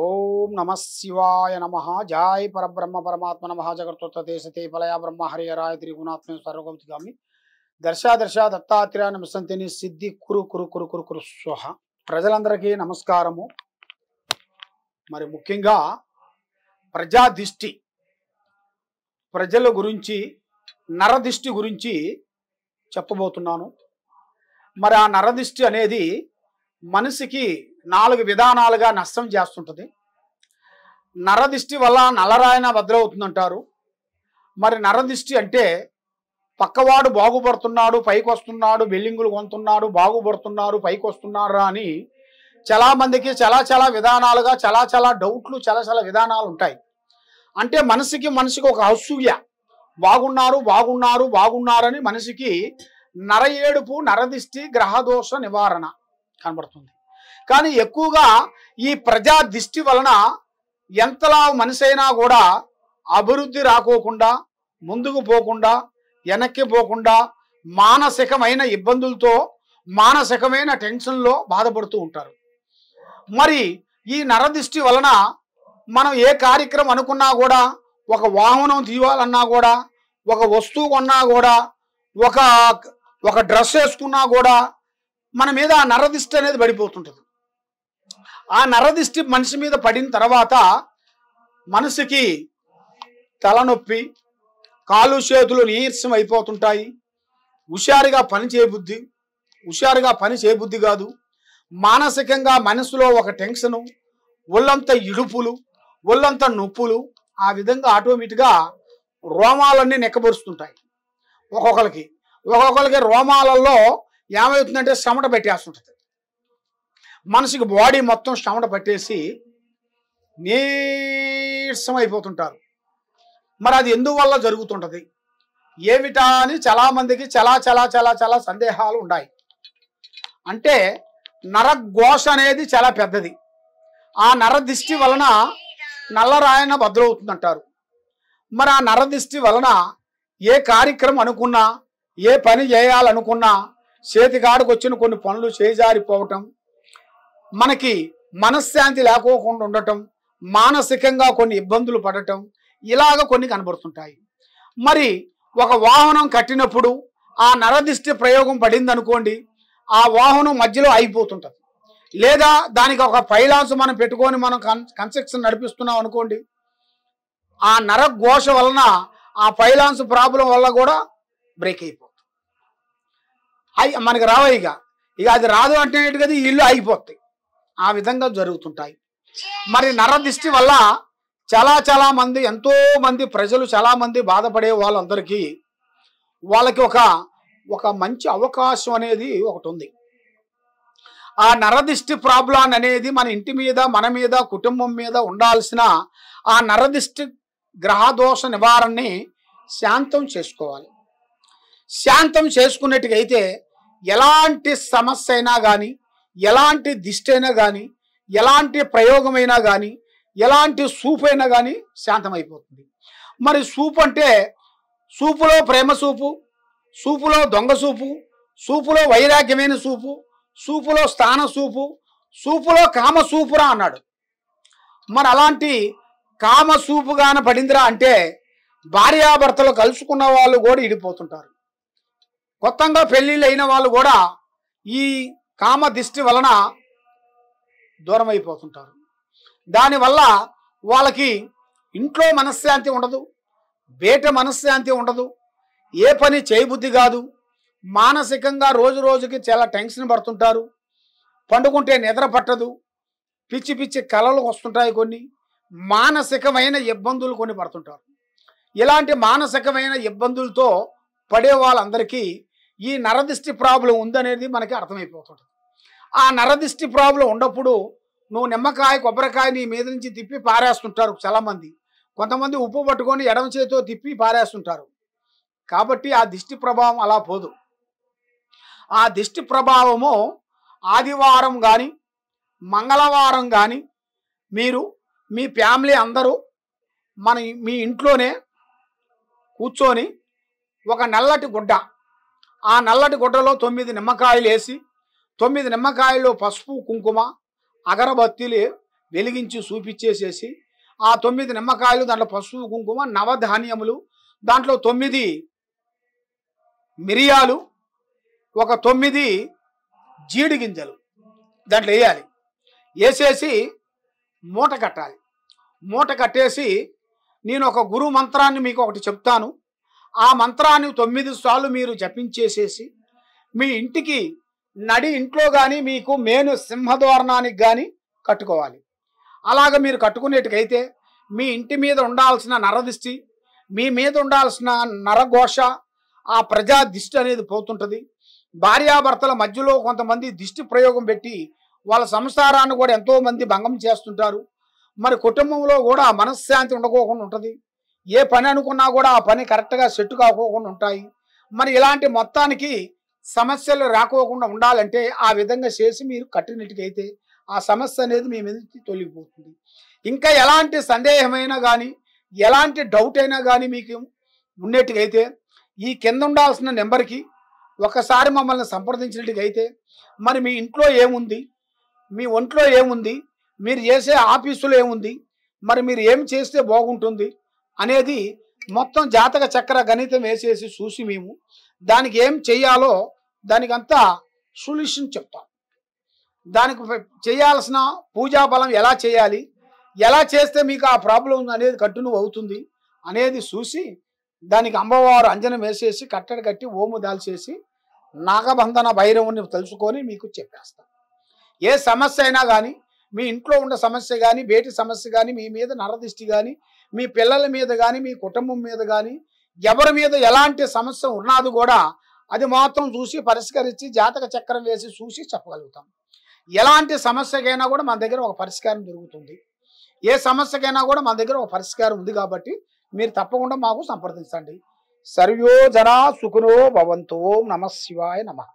ఓం నమ శివాయ నమ జై పరబ్రహ్మ పరమాత్మ నమ జగత్తే సతే ఫలయ బ్రహ్మ హరిహరాయ త్రిగుణాత్మ సర్వగౌతిగామి దర్శ దత్తాత్రేయ నమస్తంతిని సిద్ధి కురు కురు కురు కురు కురు స్వహ. ప్రజలందరికీ నమస్కారము. మరి ముఖ్యంగా ప్రజాదిష్టి, ప్రజల గురించి, నరదిష్టి గురించి చెప్పబోతున్నాను. మరి ఆ నరదిష్టి అనేది మనిషికి 4 విధానాలుగా నష్టం చేస్తుంటుంది. నరదిష్టి వల్ల నల్లరాయన బద్దలవుతుందంటారు. మరి నరదిష్టి అంటే పక్కవాడు బాగుపడుతున్నాడు, పైకి వస్తున్నాడు, బిల్డింగులు కొంటున్నాడు, బాగుపడుతున్నారు, పైకి వస్తున్నారు అని చాలామందికి చాలా విధానాలుగా చాలా డౌట్లు, చాలా విధానాలు ఉంటాయి. అంటే మనిషికి ఒక అసూయ, బాగున్నారని మనిషికి నర ఏడుపు, నరదిష్టి, గ్రహదోష నివారణ కనబడుతుంది. కానీ ఎక్కువగా ఈ ప్రజా దిష్టి వలన ఎంతలా మనిషి అయినా కూడా అభివృద్ధి రాకోకుండా, ముందుకు పోకుండా, వెనక్కి పోకుండా, మానసికమైన ఇబ్బందులతో, మానసికమైన టెన్షన్లో బాధపడుతూ ఉంటారు. మరి ఈ నరదిష్టి వలన మనం ఏ కార్యక్రమం అనుకున్నా కూడా, ఒక వాహనం తీయాలన్నా కూడా, ఒక వస్తువు కొన్నా కూడా, ఒక డ్రెస్ వేసుకున్నా కూడా మన మీద ఆ నరదిష్టి అనేది పడిపోతుంటుంది. ఆ నరదిష్టి మనిషి మీద పడిన తర్వాత మనిషికి తలనొప్పి, కాళ్ళు చేతులు నీరసం అయిపోతుంటాయి. హుషారుగా పని చేయబుద్ధి కాదు. మానసికంగా మనసులో ఒక టెన్షను, ఒళ్ళంతా ఇడుపులు, ఒళ్ళంతా నొప్పులు, ఆ విధంగా ఆటోమేటిక్గా రోమాలన్నీ నెక్కబరుస్తుంటాయి. ఒక్కొక్కరికి రోమాలలో ఏమవుతుందంటే చెమట పెట్టేస్తుంటుంది. మనిషికి బాడీ మొత్తం చెమట పట్టేసి నీరసం అయిపోతుంటారు. మరి అది ఎందువల్ల జరుగుతుంటుంది, ఏమిటా అని చాలామందికి చాలా సందేహాలు ఉన్నాయి. అంటే నరఘోష అనేది చాలా పెద్దది. ఆ నరదిష్టి వలన నల్లరాయన బద్దలవుతుందంటారు. మరి ఆ నరదిష్టి వలన ఏ కార్యక్రమం అనుకున్నా, ఏ పని చేయాలనుకున్నా చేతికాడికి వచ్చిన కొన్ని పనులు చేజారిపోవటం, మనకి మనశ్శాంతి లేకోకుండా ఉండటం, మానసికంగా కొన్ని ఇబ్బందులు పడటం, ఇలాగ కొన్ని కనబడుతుంటాయి. మరి ఒక వాహనం కట్టినప్పుడు ఆ నరదిష్టి ప్రయోగం పడింది అనుకోండి, ఆ వాహనం మధ్యలో ఆగిపోతుంటుంది. లేదా దానికి ఒక ఫైనాన్స్ మనం పెట్టుకొని మనం కన్స్ట్రక్షన్ నడిపిస్తున్నాం అనుకోండి, ఆ నరఘోష వలన ఆ ఫైనాన్స్ ప్రాబ్లం వల్ల కూడా బ్రేక్ అయిపోతుంది. మనకి రావు ఇక అది రాదు అంటే కదా ఇల్లు ఆగిపోతాయి. ఆ విధంగా జరుగుతుంటాయి. మరి నరదిష్టి వల్ల చాలా మంది, ఎంతో మంది ప్రజలు, చాలామంది బాధపడే వాళ్ళందరికీ వాళ్ళకి ఒక మంచి అవకాశం అనేది ఒకటి ఉంది. ఆ నరదిష్టి ప్రాబ్లం అనేది మన ఇంటి మీద, మన మీద, కుటుంబం మీద ఉండాల్సిన ఆ నరదిష్టి గ్రహదోష నివారణని శాంతం చేసుకోవాలి. శాంతం చేసుకున్నట్టుగైతే ఎలాంటి సమస్య అయినా కానీ, ఎలాంటి దిష్టి అయినా కానీ, ఎలాంటి ప్రయోగమైనా కానీ, ఎలాంటి సూపు అయినా కానీ శాంతమైపోతుంది. మరి సూపు అంటే సూపులో ప్రేమ సూపు, సూపులో దొంగ సూపు, సూపులో వైరాగ్యమైన సూపు, సూపులో స్థాన సూపు, సూపులో కామ సూపురా అన్నాడు. మరి అలాంటి కామ సూపుగాన పడిందిరా అంటే భార్యాభర్తలు కలుసుకున్న వాళ్ళు కూడా ఇడిపోతుంటారు. కొత్తగా పెళ్ళిళ్ళు అయిన వాళ్ళు కూడా ఈ కామ దిష్టి వలన దూరం అయిపోతుంటారు. దానివల్ల వాళ్ళకి ఇంట్లో మనశ్శాంతి ఉండదు, బయట మనశ్శాంతి ఉండదు, ఏ పని చేయబుద్ధి కాదు, మానసికంగా రోజుకి చాలా టెన్షన్ పడుతుంటారు, పండుకుంటే నిద్ర పట్టదు, పిచ్చి కలలు వస్తుంటాయి, కొన్ని మానసికమైన ఇబ్బందులు కొన్ని పడుతుంటారు. ఇలాంటి మానసికమైన ఇబ్బందులతో పడే వాళ్ళందరికీ ఈ నరదిష్టి ప్రాబ్లం ఉందనేది మనకి అర్థమైపోతుంది. ఆ నరదిష్టి ప్రాబ్లం ఉన్నప్పుడు నువ్వు నిమ్మకాయ, కొబ్బరికాయ నీ మీద నుంచి తిప్పి పారేస్తుంటారు చాలామంది. కొంతమంది ఉప్పు పట్టుకొని ఎడమ చేతితో తిప్పి పారేస్తుంటారు. కాబట్టి ఆ దిష్టి ప్రభావం అలా పోదు. ఆ దిష్టి ప్రభావము ఆదివారం కానీ, మంగళవారం కానీ మీరు మీ ఫ్యామిలీ అందరూ మీ ఇంట్లోనే కూర్చొని ఒక నల్లటి గుడ్డ, ఆ నల్లటి గుడ్డలో 9 నిమ్మకాయలు వేసి, 9 నిమ్మకాయలు పసుపు, కుంకుమ, అగరబత్తీలు వెలిగించి చూపించేసేసి ఆ 9 నిమ్మకాయలు, దాంట్లో పసుపు కుంకుమ, నవధాన్యములు, దాంట్లో 9 మిరియాలు, ఒక 9 జీడి గింజలు దాంట్లో వేయాలి. వేసేసి మూట కట్టాలి. మూట కట్టేసి నేను ఒక గురు మంత్రాన్ని మీకు ఒకటి చెప్తాను. ఆ మంత్రాన్ని 9 సార్లు మీరు జపించేసేసి మీ ఇంటికి ఇంట్లో కానీ మీకు మేను సింహద్వారణానికి కానీ కట్టుకోవాలి. అలాగ మీరు కట్టుకునేట్టుకైతే మీ ఇంటి మీద ఉండాల్సిన నరదిష్టి, మీ మీద ఉండాల్సిన నరఘోష, ఆ ప్రజా దిష్టి అనేది పోతుంటుంది. భార్యాభర్తల మధ్యలో కొంతమంది దిష్టి ప్రయోగం పెట్టి వాళ్ళ సంసారాన్ని కూడా ఎంతోమంది భంగం చేస్తుంటారు. మరి కుటుంబంలో కూడా మనశ్శాంతి ఉండకోకుండా ఉంటుంది. ఏ పని అనుకున్నా కూడా ఆ పని కరెక్ట్గా సెట్ కాకోకుండా ఉంటాయి. మరి ఇలాంటి మొత్తానికి సమస్యలు రాకోకుండా ఉండాలంటే ఆ విధంగా చేసి మీరు కట్టినట్టుకైతే ఆ సమస్య అనేది మీ మీదకి తొలగిపోతుంది. ఇంకా ఎలాంటి సందేహమైనా కానీ, ఎలాంటి డౌట్ అయినా కానీ మీకు ఉండేట్టుకైతే ఈ కింద ఉండాల్సిన నెంబర్కి ఒకసారి మమ్మల్ని సంప్రదించినట్టుకైతే మరి మీ ఇంట్లో ఏముంది, మీ ఒంట్లో ఏముంది, మీరు చేసే ఆఫీసులో ఏముంది, మరి మీరు ఏం చేస్తే బాగుంటుంది అనేది మొత్తం జాతక చక్ర గణితం వేసేసి చూసి మేము దానికి ఏం చెయ్యాలో దానికంతా సొల్యూషన్ చెప్తాం. దానికి చేయాల్సిన పూజా బలం ఎలా చేయాలి, ఎలా చేస్తే మీకు ఆ ప్రాబ్లం అనేది కంటిన్యూ అవుతుంది అనేది చూసి దానికి అమ్మవారు అంజనం వేసేసి కట్టడి కట్టి ఓము దాల్చేసి నాగబంధన భైరవుని తెలుసుకొని మీకు చెప్పేస్తాం. ఏ సమస్య అయినా కానీ, మీ ఇంట్లో ఉన్న సమస్య కానీ, బయటి సమస్య కానీ, మీ మీద నరదిష్టి కానీ, మీ పిల్లల మీద కానీ, మీ కుటుంబం మీద కానీ, ఎవరి మీద ఎలాంటి సమస్య ఉన్నది కూడా అది మాత్రం చూసి పరిష్కరించి జాతక చక్రం వేసి చూసి చెప్పగలుగుతాం. ఎలాంటి సమస్యకైనా కూడా మన దగ్గర ఒక పరిష్కారం దొరుకుతుంది. ఏ సమస్యకైనా కూడా మన దగ్గర ఒక పరిష్కారం ఉంది కాబట్టి మీరు తప్పకుండా మాకు సంప్రదించండి. సర్వో జనా సుఖినో భవంతు. ఓం నమః శివాయ నమః.